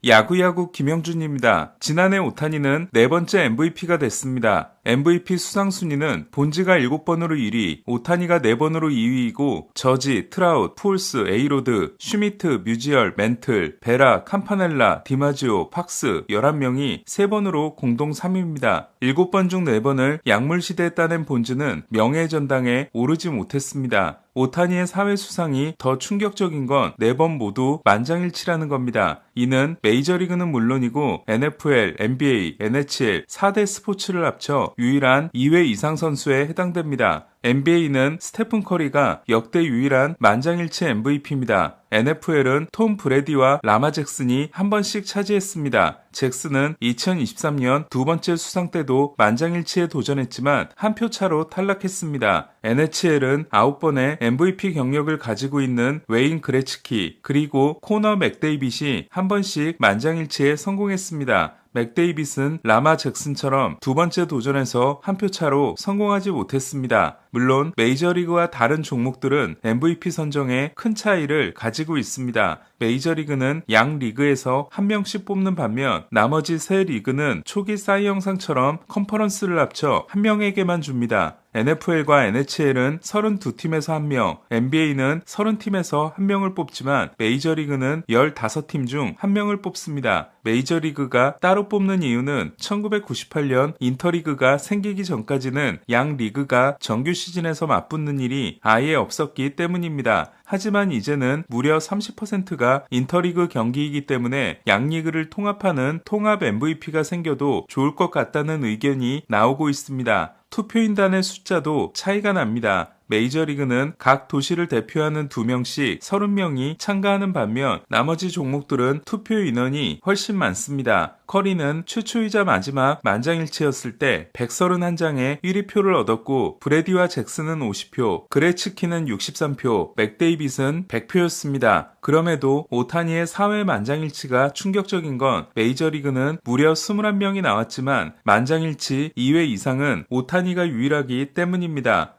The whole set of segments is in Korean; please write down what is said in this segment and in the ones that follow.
야구야구 김영준입니다. 지난해 오타니는 네 번째 MVP가 됐습니다. MVP 수상 순위는 본즈가 7번으로 1위, 오타니가 4번으로 2위이고 저지, 트라웃, 푸올스, 에이로드, 슈미트, 뮤지얼, 멘틀, 베라, 캄파넬라, 디마지오, 팍스 11명이 3번으로 공동 3위입니다. 7번 중 4번을 약물시대에 따낸 본즈는 명예의 전당에 오르지 못했습니다. 오타니의 사회 수상이 더 충격적인 건 4번 모두 만장일치라는 겁니다. 이는 메이저리그는 물론이고 NFL, NBA, NHL 4대 스포츠를 합쳐 유일한 2회 이상 선수에 해당됩니다. NBA는 스테픈 커리가 역대 유일한 만장일치 MVP입니다. NFL은 톰 브래디와 라마 잭슨이 한 번씩 차지했습니다. 잭슨은 2023년 두 번째 수상 때도 만장일치에 도전했지만 한 표 차로 탈락했습니다. NHL은 9번의 MVP 경력을 가지고 있는 웨인 그레츠키 그리고 코너 맥데이빗이 한 번씩 만장일치에 성공했습니다. 맥데이빗은 라마 잭슨처럼 두 번째 도전에서 한 표 차로 성공하지 못했습니다. 물론 메이저리그와 다른 종목들은 MVP 선정에 큰 차이를 가지고 있습니다. 메이저리그는 양 리그에서 한 명씩 뽑는 반면 나머지 세 리그는 초기 사이 영상처럼 컨퍼런스를 합쳐 한 명에게만 줍니다. NFL과 NHL은 32팀에서 1명, NBA는 30팀에서 1명을 뽑지만 메이저리그는 15팀 중 1명을 뽑습니다. 메이저리그가 따로 뽑는 이유는 1998년 인터리그가 생기기 전까지는 양 리그가 정규 시즌에서 맞붙는 일이 아예 없었기 때문입니다. 하지만 이제는 무려 30%가 인터리그 경기이기 때문에 양리그를 통합하는 통합 MVP가 생겨도 좋을 것 같다는 의견이 나오고 있습니다. 투표인단의 숫자도 차이가 납니다. 메이저리그는 각 도시를 대표하는 2명씩 30명이 참가하는 반면 나머지 종목들은 투표 인원이 훨씬 많습니다. 커리는 최초이자 마지막 만장일치였을 때 131장의 1위표를 얻었고 브래디와 잭슨은 50표, 그레츠키는 63표, 맥데이빗은 100표였습니다. 그럼에도 오타니의 4회 만장일치가 충격적인 건 메이저리그는 무려 21명이 나왔지만 만장일치 2회 이상은 오타니가 유일하기 때문입니다.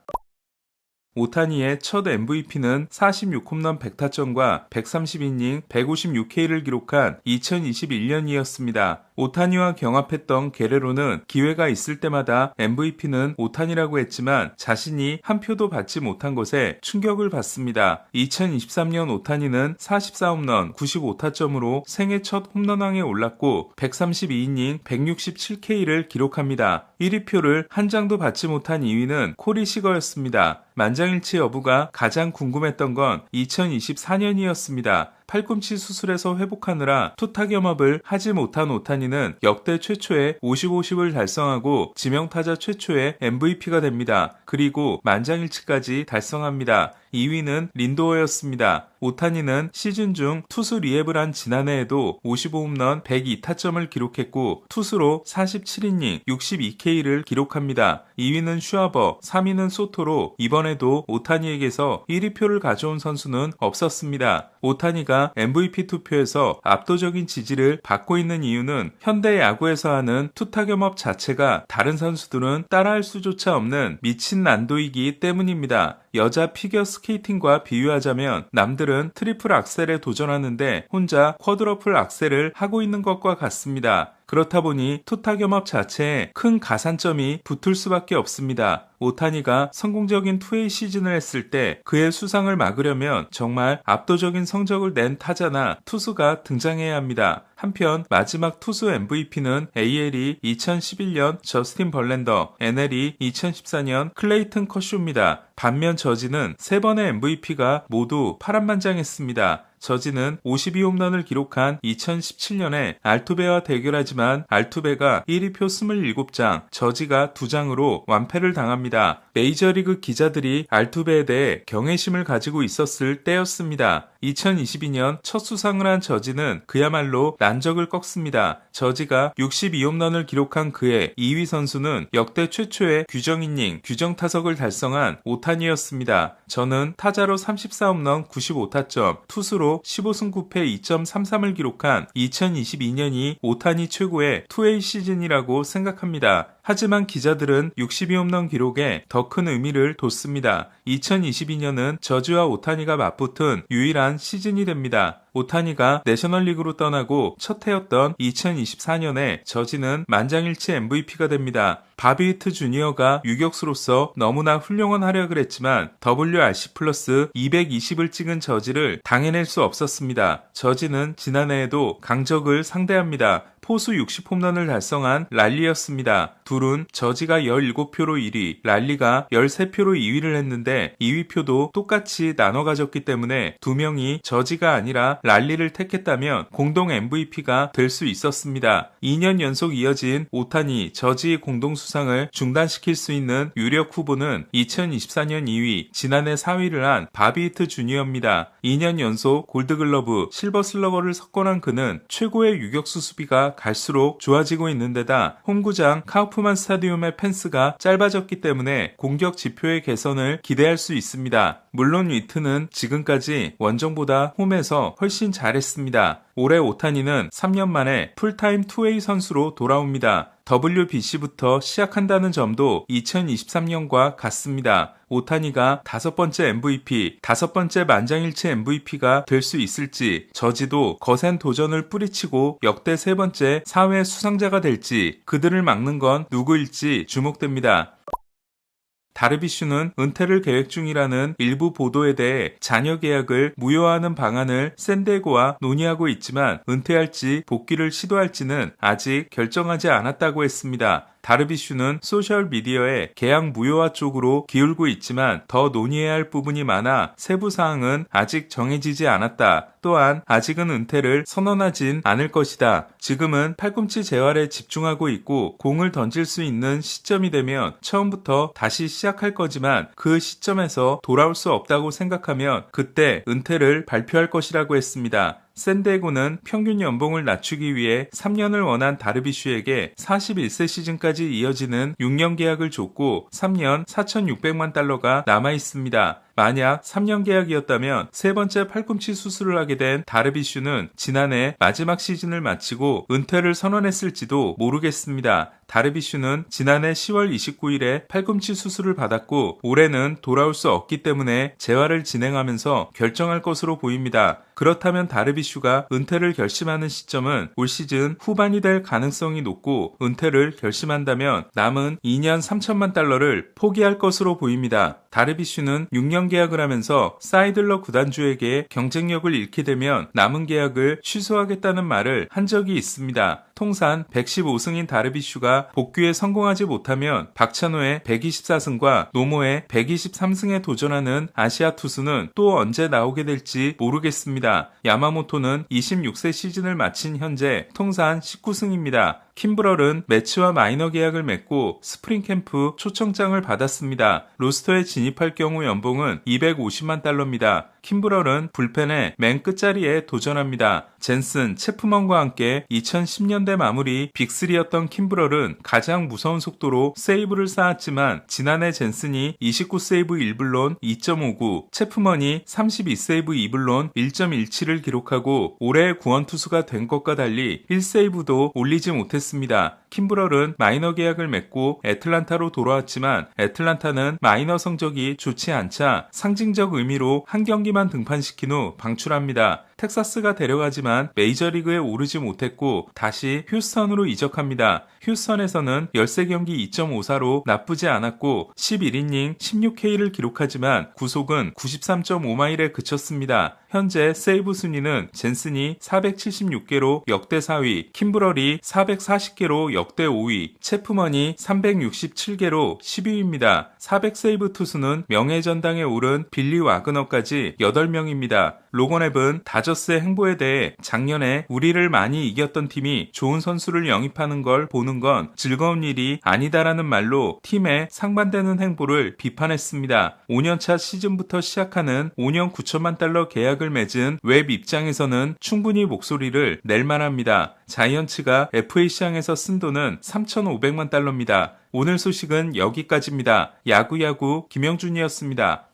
오타니의 첫 MVP는 46홈런 100타점과 130이닝 156K를 기록한 2021년이었습니다. 오타니와 경합했던 게레로는 기회가 있을 때마다 MVP는 오타니라고 했지만 자신이 한 표도 받지 못한 것에 충격을 받습니다. 2023년 오타니는 44홈런 95타점으로 생애 첫 홈런왕에 올랐고 132이닝 167K를 기록합니다. 1위표를 한 장도 받지 못한 2위는 코리 시거였습니다. 만장일치 여부가 가장 궁금했던 건 2024년이었습니다. 팔꿈치 수술에서 회복하느라 투타 겸업을 하지 못한 오타니는 역대 최초의 50-50을 달성하고 지명타자 최초의 MVP가 됩니다. 그리고 만장일치까지 달성합니다. 2위는 린도어였습니다. 오타니는 시즌 중 투수 리헵을 한 지난해에도 55홈런 102타점을 기록했고 투수로 47이닝 62K를 기록합니다. 2위는 슈아버, 3위는 소토로 이번에도 오타니에게서 1위표를 가져온 선수는 없었습니다. 오타니가 MVP 투표에서 압도적인 지지를 받고 있는 이유는 현대 야구에서 하는 투타 겸업 자체가 다른 선수들은 따라할 수조차 없는 미친 난도이기 때문입니다. 여자 피겨 스케이팅과 비유하자면 남들은 트리플 악셀에 도전하는데 혼자 쿼드러플 악셀을 하고 있는 것과 같습니다. 그렇다 보니 투타 겸업 자체에 큰 가산점이 붙을 수밖에 없습니다. 오타니가 성공적인 2웨이 시즌을 했을 때 그의 수상을 막으려면 정말 압도적인 성적을 낸 타자나 투수가 등장해야 합니다. 한편 마지막 투수 MVP는 AL이 2011년 저스틴 벌랜더, NL이 2014년 클레이튼 커쇼입니다. 반면 저지는 3번의 MVP가 모두 파란만장했습니다. 저지는 52홈런을 기록한 2017년에 알투베와 대결하지만 알투베가 1위표 27장, 저지가 2장으로 완패를 당합니다. 메이저리그 기자들이 알투베에 대해 경외심을 가지고 있었을 때였습니다. 2022년 첫 수상을 한 저지는 그야말로 난적을 꺾습니다. 저지가 62홈런을 기록한 그의 2위 선수는 역대 최초의 규정이닝, 규정타석을 달성한 오타니였습니다. 저는 타자로 34홈런 95타점, 투수로 15승 9패 2.33을 기록한 2022년이 오타니 최고의 2웨이 시즌이라고 생각합니다. 하지만 기자들은 62홈런 기록에 더 큰 의미를 뒀습니다. 2022년은 저지와 오타니가 맞붙은 유일한 시즌이 됩니다. 오타니가 내셔널리그로 떠나고 첫 해였던 2024년에 저지는 만장일치 MVP가 됩니다. 바비 위트 주니어가 유격수로서 너무나 훌륭한 활약을 했지만 WRC 플러스 220을 찍은 저지를 당해낼 수 없었습니다. 저지는 지난해에도 강적을 상대합니다. 포수 60홈런을 달성한 랄리였습니다. 둘은 저지가 17표로 1위, 랄리가 13표로 2위를 했는데 2위표도 똑같이 나눠 가졌기 때문에 두 명이 저지가 아니라 랄리를 택했다면 공동 MVP가 될 수 있었습니다. 2년 연속 이어진 오타니, 저지 공동 수상을 중단시킬 수 있는 유력 후보는 2024년 2위, 지난해 4위를 한 바비 위트 주니어입니다. 2년 연속 골드글러브, 실버슬러거를 석권한 그는 최고의 유격수 수비가 갈수록 좋아지고 있는 데다 홈구장 카우프만 스타디움의 펜스가 짧아졌기 때문에 공격 지표의 개선을 기대할 수 있습니다. 물론 위트는 지금까지 원정보다 홈에서 훨씬 잘했습니다. 올해 오타니는 3년 만에 풀타임 투웨이 선수로 돌아옵니다. WBC부터 시작한다는 점도 2023년과 같습니다. 오타니가 5번째 MVP, 5번째 만장일치 MVP가 될 수 있을지, 저지도 거센 도전을 뿌리치고 역대 3번째 사회 수상자가 될지, 그들을 막는 건 누구일지 주목됩니다. 다르비슈는 은퇴를 계획 중이라는 일부 보도에 대해 잔여 계약을 무효화하는 방안을 샌디에고와 논의하고 있지만 은퇴할지 복귀를 시도할지는 아직 결정하지 않았다고 했습니다. 다르비슈는 소셜미디어에 계약 무효화 쪽으로 기울고 있지만 더 논의해야 할 부분이 많아 세부 사항은 아직 정해지지 않았다. 또한 아직은 은퇴를 선언하진 않을 것이다. 지금은 팔꿈치 재활에 집중하고 있고 공을 던질 수 있는 시점이 되면 처음부터 다시 시작할 거지만 그 시점에서 돌아올 수 없다고 생각하면 그때 은퇴를 발표할 것이라고 했습니다. 샌디에고는 평균 연봉을 낮추기 위해 3년을 원한 다르비슈에게 41세 시즌까지 이어지는 6년 계약을 줬고 3년 4,600만 달러가 남아 있습니다. 만약 3년 계약이었다면 세 번째 팔꿈치 수술을 하게 된 다르비슈는 지난해 마지막 시즌을 마치고 은퇴를 선언했을지도 모르겠습니다. 다르비슈는 지난해 10월 29일에 팔꿈치 수술을 받았고 올해는 돌아올 수 없기 때문에 재활을 진행하면서 결정할 것으로 보입니다. 그렇다면 다르비슈가 은퇴를 결심하는 시점은 올 시즌 후반이 될 가능성이 높고 은퇴를 결심한다면 남은 2년 3천만 달러를 포기할 것으로 보입니다. 다르비슈는 6년 계약을 하면서 사이들러 구단주에게 경쟁력을 잃게 되면 남은 계약을 취소하겠다는 말을 한 적이 있습니다. 통산 115승인 다르비슈가 복귀에 성공하지 못하면 박찬호의 124승과 노모의 123승에 도전하는 아시아 투수는 또 언제 나오게 될지 모르겠습니다. 야마모토는 26세 시즌을 마친 현재 통산 19승입니다. 킴브럴은 매치와 마이너 계약을 맺고 스프링 캠프 초청장을 받았습니다. 로스터에 진입할 경우 연봉은 250만 달러입니다. 킴브럴은 불펜의 맨 끝자리에 도전합니다. 젠슨, 체프먼과 함께 2010년대 마무리 빅3였던 킴브럴은 가장 무서운 속도로 세이브를 쌓았지만 지난해 젠슨이 29세이브 1블론 2.59, 체프먼이 32세이브 2블론 1.17을 기록하고 올해의 구원투수가 된 것과 달리 1세이브도 올리지 못했습니다. 킴브럴은 마이너 계약을 맺고 애틀란타로 돌아왔지만 애틀란타는 마이너 성적이 좋지 않자 상징적 의미로 한 경기만 등판시킨 후 방출합니다. 텍사스가 데려가지만 메이저리그에 오르지 못했고 다시 휴스턴으로 이적합니다. 휴스턴에서는 13경기 2.54로 나쁘지 않았고 11이닝 16K를 기록하지만 구속은 93.5마일에 그쳤습니다. 현재 세이브 순위는 젠슨이 476개로 역대 4위, 킴브럴이 440개로 역대 5위, 체프먼이 367개로 10위입니다. 400세이브 투수는 명예전당에 오른 빌리 와그너까지 8명입니다. 로건 앱은 다저스의 행보에 대해 작년에 우리를 많이 이겼던 팀이 좋은 선수를 영입하는 걸 보는 건 즐거운 일이 아니다라는 말로 팀의 상반되는 행보를 비판했습니다. 5년차 시즌부터 시작하는 5년 9천만 달러 계약을 맺은 웹 입장에서는 충분히 목소리를 낼 만합니다. 자이언츠가 FA 시장에서 쓴 돈은 3,500만 달러입니다. 오늘 소식은 여기까지입니다. 야구야구 김영준이었습니다.